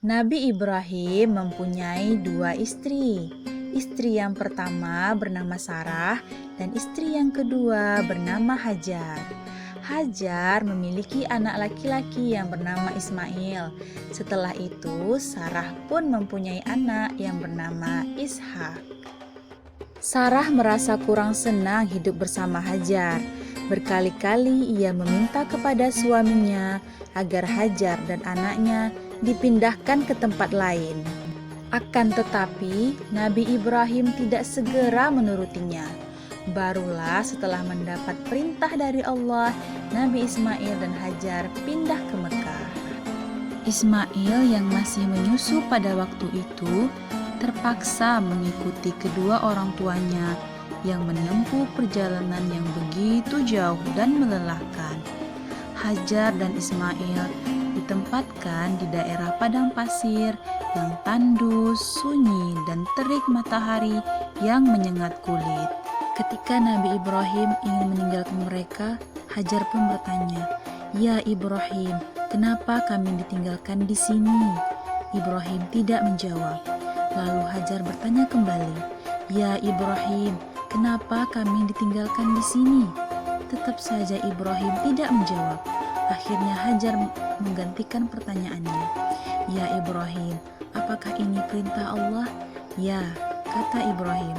Nabi Ibrahim mempunyai dua istri. Istri yang pertama bernama Sarah dan istri yang kedua bernama Hajar. Hajar memiliki anak laki-laki yang bernama Ismail. Setelah itu, Sarah pun mempunyai anak yang bernama Ishak. Sarah merasa kurang senang hidup bersama Hajar. Berkali-kali ia meminta kepada suaminya agar Hajar dan anaknya dipindahkan ke tempat lain. Akan tetapi, Nabi Ibrahim tidak segera menurutinya. Barulah setelah mendapat perintah dari Allah, Nabi Ismail dan Hajar pindah ke Mekah. Ismail yang masih menyusu pada waktu itu terpaksa mengikuti kedua orang tuanya yang menempuh perjalanan yang begitu jauh dan melelahkan. Hajar dan Ismail ditempatkan di daerah padang pasir yang tandus, sunyi, dan terik matahari yang menyengat kulit. Ketika Nabi Ibrahim ingin meninggalkan mereka, Hajar pun bertanya, "Ya Ibrahim, kenapa kami ditinggalkan di sini?" Ibrahim tidak menjawab. Lalu Hajar bertanya kembali, "Ya Ibrahim, kenapa kami ditinggalkan di sini?" Tetap saja Ibrahim tidak menjawab. Akhirnya Hajar menggantikan pertanyaannya, "Ya Ibrahim, apakah ini perintah Allah?" "Ya," kata Ibrahim.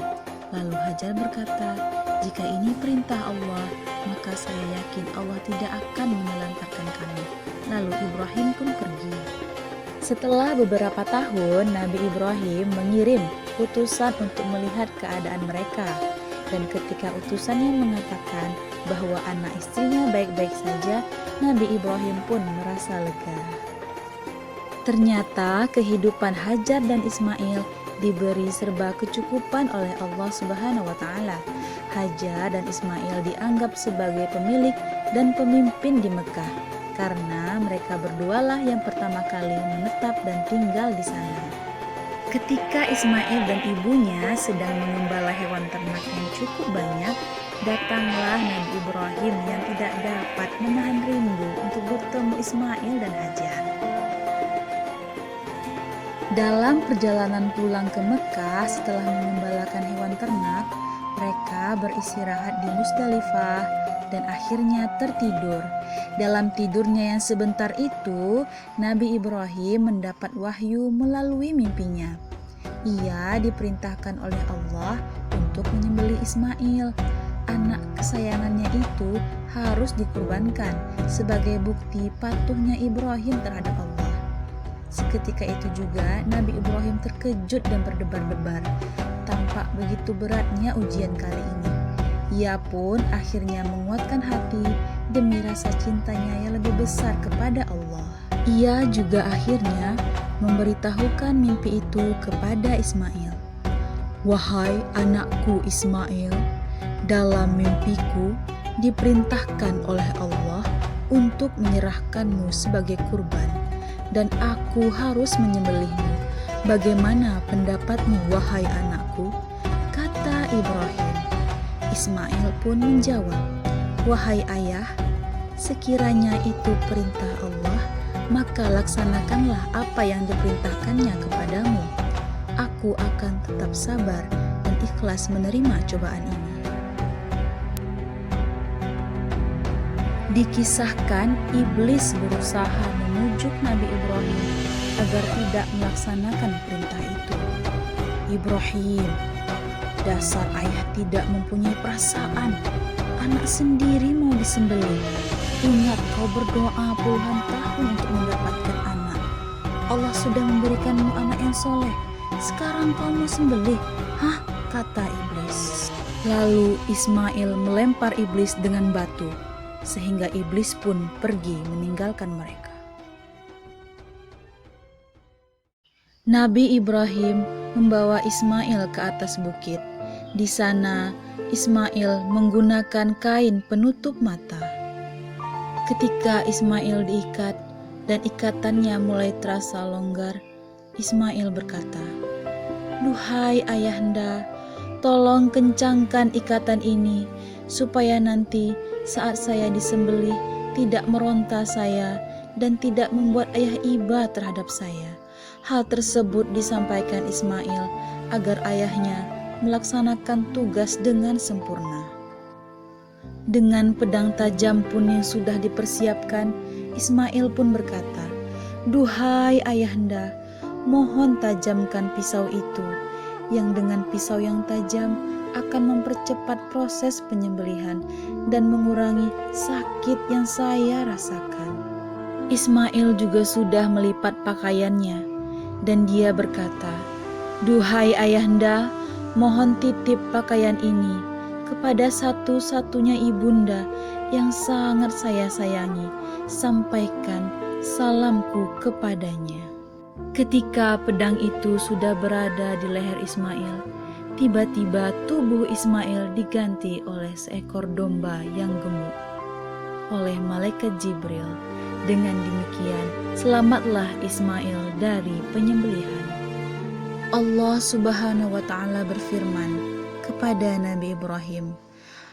Lalu Hajar berkata, "Jika ini perintah Allah, maka saya yakin Allah tidak akan menelantarkan kami." Lalu Ibrahim pun pergi. Setelah beberapa tahun, Nabi Ibrahim mengirim utusan untuk melihat keadaan mereka. Dan ketika utusannya mengatakan bahwa anak istrinya baik-baik saja, Nabi Ibrahim pun merasa lega. Ternyata kehidupan Hajar dan Ismail diberi serba kecukupan oleh Allah Subhanahu wa Ta'ala. Hajar dan Ismail dianggap sebagai pemilik dan pemimpin di Mekah karena mereka berdualah yang pertama kali menetap dan tinggal di sana. Ketika Ismail dan ibunya sedang mengembala hewan ternak yang cukup banyak, datanglah Nabi Ibrahim yang tidak dapat menahan rindu untuk bertemu Ismail dan Hajar. Dalam perjalanan pulang ke Mekah setelah mengembalakan hewan ternak, mereka beristirahat di Musdalifah dan akhirnya tertidur. Dalam tidurnya yang sebentar itu, Nabi Ibrahim mendapat wahyu melalui mimpinya. Ia diperintahkan oleh Allah untuk menyembelih Ismail. Anak kesayangannya itu harus dikurbankan sebagai bukti patuhnya Ibrahim terhadap Allah. Seketika itu juga Nabi Ibrahim terkejut dan berdebar-debar. Tampak begitu beratnya ujian kali ini. Ia pun akhirnya menguatkan hati demi rasa cintanya yang lebih besar kepada Allah. Ia juga akhirnya memberitahukan mimpi itu kepada Ismail. "Wahai anakku Ismail, dalam mimpiku diperintahkan oleh Allah untuk menyerahkanmu sebagai kurban. Dan aku harus menyembelihmu. Bagaimana pendapatmu, wahai anakku?" Kata Ibrahim. Ismail pun menjawab, "Wahai ayah, sekiranya itu perintah Allah, maka laksanakanlah apa yang diperintahkannya kepadamu. Aku akan tetap sabar dan ikhlas menerima cobaan ini." Dikisahkan iblis berusaha memujuk Nabi Ibrahim agar tidak melaksanakan perintah itu. "Ibrahim, dasar ayah tidak mempunyai perasaan. Anak sendiri mau disembelih. Ingat kau berdoa puluhan tahun untuk mendapatkan anak. Allah sudah memberikanmu anak yang soleh. Sekarang kau mau sembelih? Hah?" kata iblis. Lalu Ismail melempar iblis dengan batu, sehingga iblis pun pergi meninggalkan mereka. Nabi Ibrahim membawa Ismail ke atas bukit. Di sana, Ismail menggunakan kain penutup mata. Ketika Ismail diikat dan ikatannya mulai terasa longgar, Ismail berkata, "Duhai ayahanda, tolong kencangkan ikatan ini supaya nanti saat saya disembelih tidak meronta saya dan tidak membuat ayah iba terhadap saya. Hal tersebut disampaikan Ismail agar ayahnya melaksanakan tugas dengan sempurna. Dengan pedang tajam pun yang sudah dipersiapkan, Ismail pun berkata, "Duhai ayahanda, mohon tajamkan pisau itu, yang dengan pisau yang tajam akan mempercepat proses penyembelihan dan mengurangi sakit yang saya rasakan." Ismail juga sudah melipat pakaiannya, dan dia berkata, "Duhai ayahanda, mohon titip pakaian ini kepada satu-satunya ibunda yang sangat saya sayangi. Sampaikan salamku kepadanya." Ketika pedang itu sudah berada di leher Ismail, tiba-tiba tubuh Ismail diganti oleh seekor domba yang gemuk oleh malaikat Jibril. Dengan demikian, selamatlah Ismail dari penyembelihan. Allah Subhanahu wa Ta'ala berfirman kepada Nabi Ibrahim,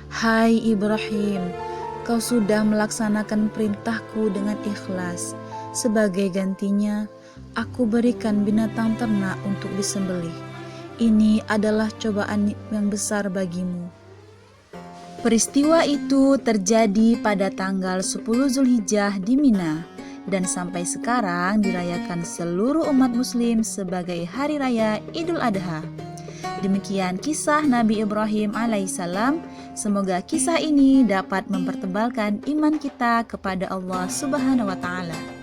"Hai Ibrahim, kau sudah melaksanakan perintahku dengan ikhlas. Sebagai gantinya, aku berikan binatang ternak untuk disembelih. Ini adalah cobaan yang besar bagimu." Peristiwa itu terjadi pada tanggal 10 Zulhijjah di Mina, dan sampai sekarang dirayakan seluruh umat muslim sebagai hari raya Idul Adha. Demikian kisah Nabi Ibrahim alaihissalam. Semoga kisah ini dapat mempertebalkan iman kita kepada Allah Subhanahu wa Ta'ala.